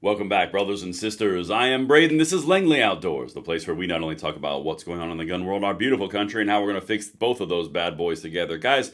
Welcome back, brothers and sisters. I am Braden. This is Langley Outdoors, the place where we not only talk about what's going on in the gun world, our beautiful country, and how we're going to fix both of those bad boys together. Guys,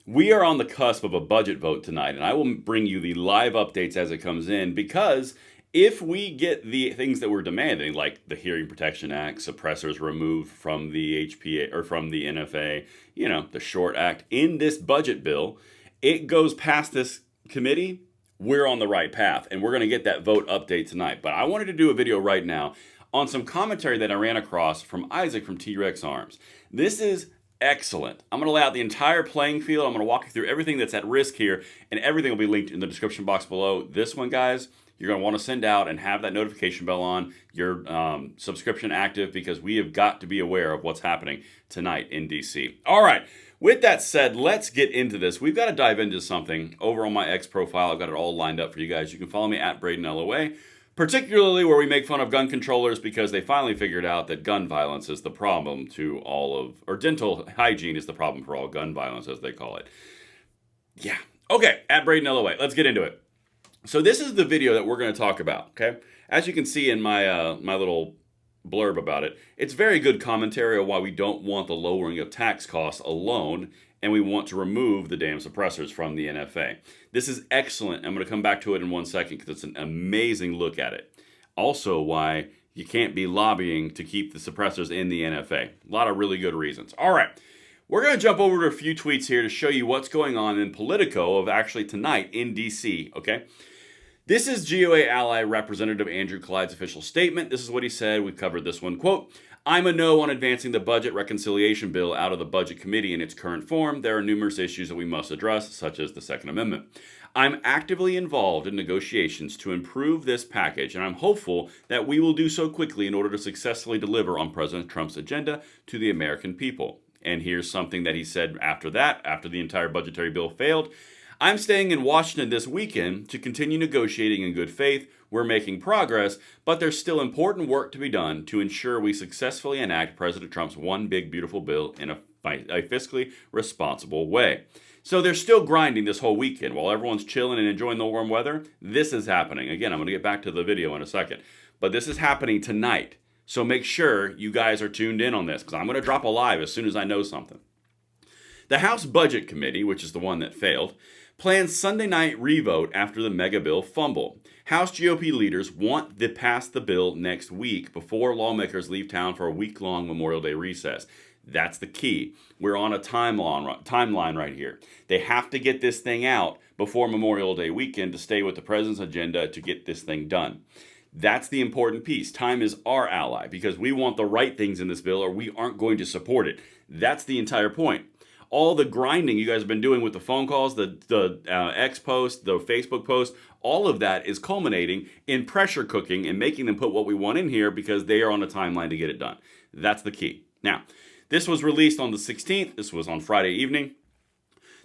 we are on the cusp of a budget vote tonight, and I will bring you the live updates as it comes in, because if we get the things that we're demanding, like the Hearing Protection Act, suppressors removed from the HPA or from the NFA, the Short Act, in this budget bill, it goes past this committee, we're on the right path, and we're going to get that vote update tonight. But I wanted to do a video right now on some commentary that I ran across from Isaac from T-Rex Arms. This is excellent. I'm going to lay out the entire playing field. I'm going to walk you through everything that's at risk here, and everything will be linked in the description box below. This one, guys, you're going to want to send out and have that notification bell on, your subscription active, because we have got to be aware of what's happening tonight in DC. All right. With that said, let's get into this. We've got to dive into something over on my X profile. I've got it all lined up for you guys. You can follow me at Braden Elway, particularly where we make fun of gun controllers because they finally figured out that gun violence is the problem to all of, or dental hygiene is the problem for all gun violence, as they call it. Yeah. Okay, at Braden Elway. Let's get into it. So this is the video that we're going to talk about, okay? As you can see in my my little blurb about it, it's very good commentary on why we don't want the lowering of tax costs alone, and we want to remove the damn suppressors from the NFA. This is excellent. I'm going to come back to it in 1 second because it's an amazing look at it. Also, why you can't be lobbying to keep the suppressors in the NFA. A lot of really good reasons. All right. We're going to jump over to a few tweets here to show you what's going on in Politico of actually tonight in DC, okay? This is GOA ally Representative Andrew Clyde's official statement. This is what he said. We've covered this one. Quote, "I'm a no on advancing the budget reconciliation bill out of the budget committee in its current form. There are numerous issues that we must address, such as the Second Amendment. I'm actively involved in negotiations to improve this package, and I'm hopeful that we will do so quickly in order to successfully deliver on President Trump's agenda to the American people." And here's something that he said after that, after the entire budgetary bill failed. "I'm staying in Washington this weekend to continue negotiating in good faith. We're making progress, but there's still important work to be done to ensure we successfully enact President Trump's one big beautiful bill in a fiscally responsible way." So they're still grinding this whole weekend. While everyone's chilling and enjoying the warm weather, this is happening. Again, I'm going to get back to the video in a second. But this is happening tonight. So make sure you guys are tuned in on this, because I'm going to drop a live as soon as I know something. The House Budget Committee, which is the one that failed, plans Sunday night revote after the mega bill fumble. House GOP leaders want to pass the bill next week before lawmakers leave town for a week-long Memorial Day recess. That's the key. We're on a timeline right here. They have to get this thing out before Memorial Day weekend to stay with the president's agenda to get this thing done. That's the important piece. Time is our ally because we want the right things in this bill or we aren't going to support it. That's the entire point. All the grinding you guys have been doing with the phone calls, the X post, the Facebook post, all of that is culminating in pressure cooking and making them put what we want in here because they are on a timeline to get it done. That's the key. Now, this was released on the 16th. This was on Friday evening.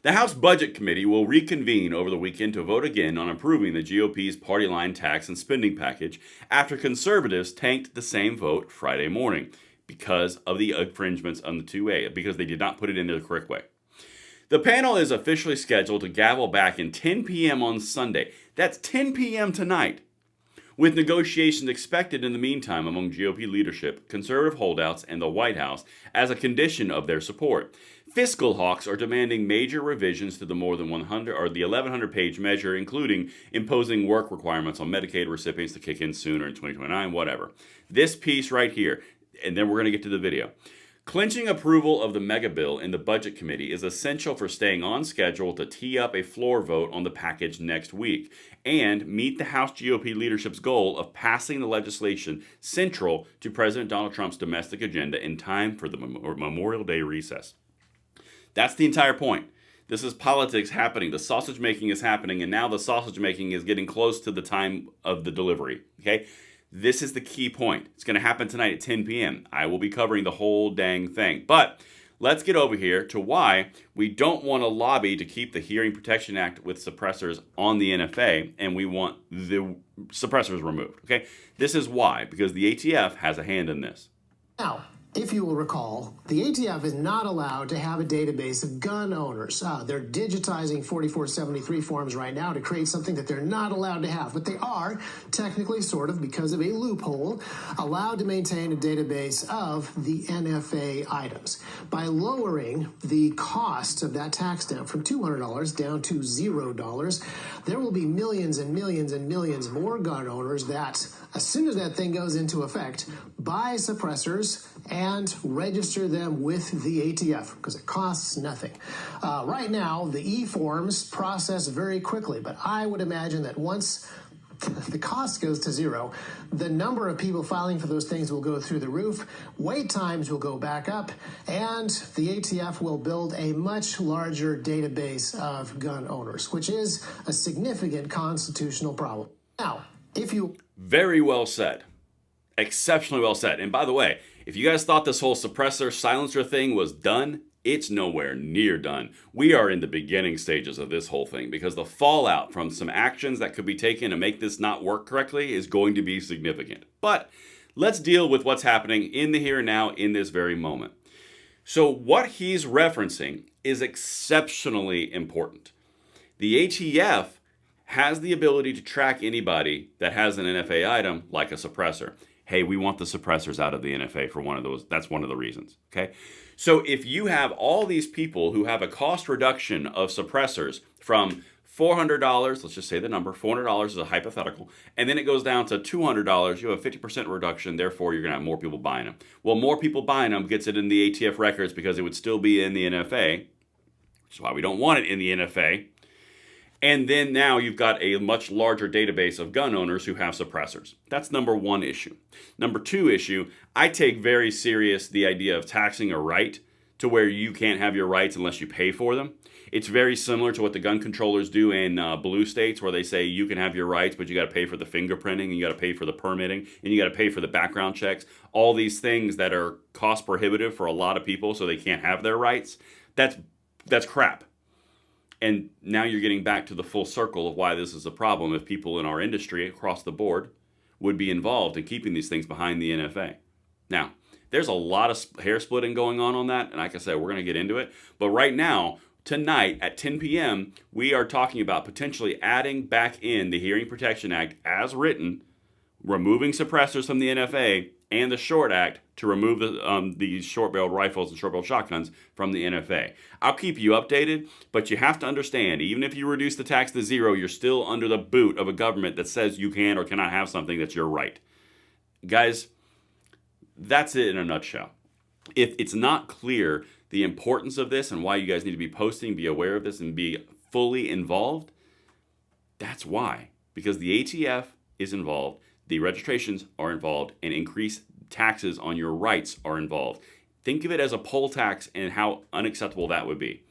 The House Budget Committee will reconvene over the weekend to vote again on approving the GOP's party line tax and spending package after conservatives tanked the same vote Friday morning because of the infringements on the 2A, because they did not put it in there the correct way. The panel is officially scheduled to gavel back in 10 p.m. on Sunday. That's 10 p.m. tonight, with negotiations expected in the meantime among GOP leadership, conservative holdouts, and the White House as a condition of their support. Fiscal hawks are demanding major revisions to the more than 1,100-page measure, including imposing work requirements on Medicaid recipients to kick in sooner in 2029, whatever. This piece right here, and then we're going to get to the video. Clinching approval of the mega bill in the Budget Committee is essential for staying on schedule to tee up a floor vote on the package next week and meet the House GOP leadership's goal of passing the legislation central to President Donald Trump's domestic agenda in time for the Memorial Day recess. That's the entire point. This is politics happening. The sausage making is happening, and now the sausage making is getting close to the time of the delivery. Okay? This is the key point. It's going to happen tonight at 10 p.m. I will be covering the whole dang thing. But let's get over here to why we don't want to lobby to keep the Hearing Protection Act with suppressors on the NFA, and we want the suppressors removed. Okay? This is why, because the ATF has a hand in this. Now, If you will recall, the ATF is not allowed to have a database of gun owners. They're digitizing 4473 forms right now to create something that they're not allowed to have, but they are technically, sort of, because of a loophole, allowed to maintain a database of the NFA items. By lowering the cost of that tax stamp from $200 down to $0, there will be millions and millions and millions more gun owners that, as soon as that thing goes into effect, buy suppressors and register them with the ATF because it costs nothing. Right now, the e-forms process very quickly, but I would imagine that once the cost goes to zero, the number of people filing for those things will go through the roof, wait times will go back up, and the ATF will build a much larger database of gun owners, which is a significant constitutional problem. Now, if you... Very well said. Exceptionally well said. And by the way, if you guys thought this whole suppressor silencer thing was done, it's nowhere near done. We are in the beginning stages of this whole thing because the fallout from some actions that could be taken to make this not work correctly is going to be significant. But let's deal with what's happening in the here and now in this very moment. So what he's referencing is exceptionally important. The ATF has the ability to track anybody that has an NFA item like a suppressor. Hey, we want the suppressors out of the NFA for one of those. That's one of the reasons, okay? So if you have all these people who have a cost reduction of suppressors from $400, let's just say the number, $400 is a hypothetical, and then it goes down to $200, you have a 50% reduction, therefore you're going to have more people buying them. Well, more people buying them gets it in the ATF records because it would still be in the NFA, which is why we don't want it in the NFA. And then now you've got a much larger database of gun owners who have suppressors. That's number one issue. Number two issue, I take very serious the idea of taxing a right to where you can't have your rights unless you pay for them. It's very similar to what the gun controllers do in blue states where they say you can have your rights, but you got to pay for the fingerprinting, and you got to pay for the permitting, and you got to pay for the background checks. All these things that are cost prohibitive for a lot of people so they can't have their rights. That's crap. And now you're getting back to the full circle of why this is a problem if people in our industry across the board would be involved in keeping these things behind the NFA. Now, there's a lot of hair splitting going on that, and like I said, we're going to get into it. But right now, tonight at 10 p.m., we are talking about potentially adding back in the Hearing Protection Act as written, removing suppressors from the NFA, and the Short Act to remove the short-barreled rifles and short-barreled shotguns from the NFA. I'll keep you updated, but you have to understand, even if you reduce the tax to zero, you're still under the boot of a government that says you can or cannot have something that's your right. Guys, that's it in a nutshell. If it's not clear the importance of this and why you guys need to be posting, be aware of this, and be fully involved, that's why. Because the ATF is involved, the registrations are involved, and increased taxes on your rights are involved. Think of it as a poll tax and how unacceptable that would be.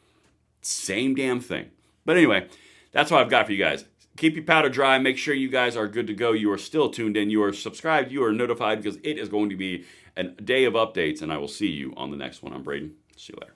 Same damn thing. But anyway, that's what I've got for you guys. Keep your powder dry. Make sure you guys are good to go. You are still tuned in. You are subscribed. You are notified because it is going to be a day of updates, and I will see you on the next one. I'm Braden. See you later.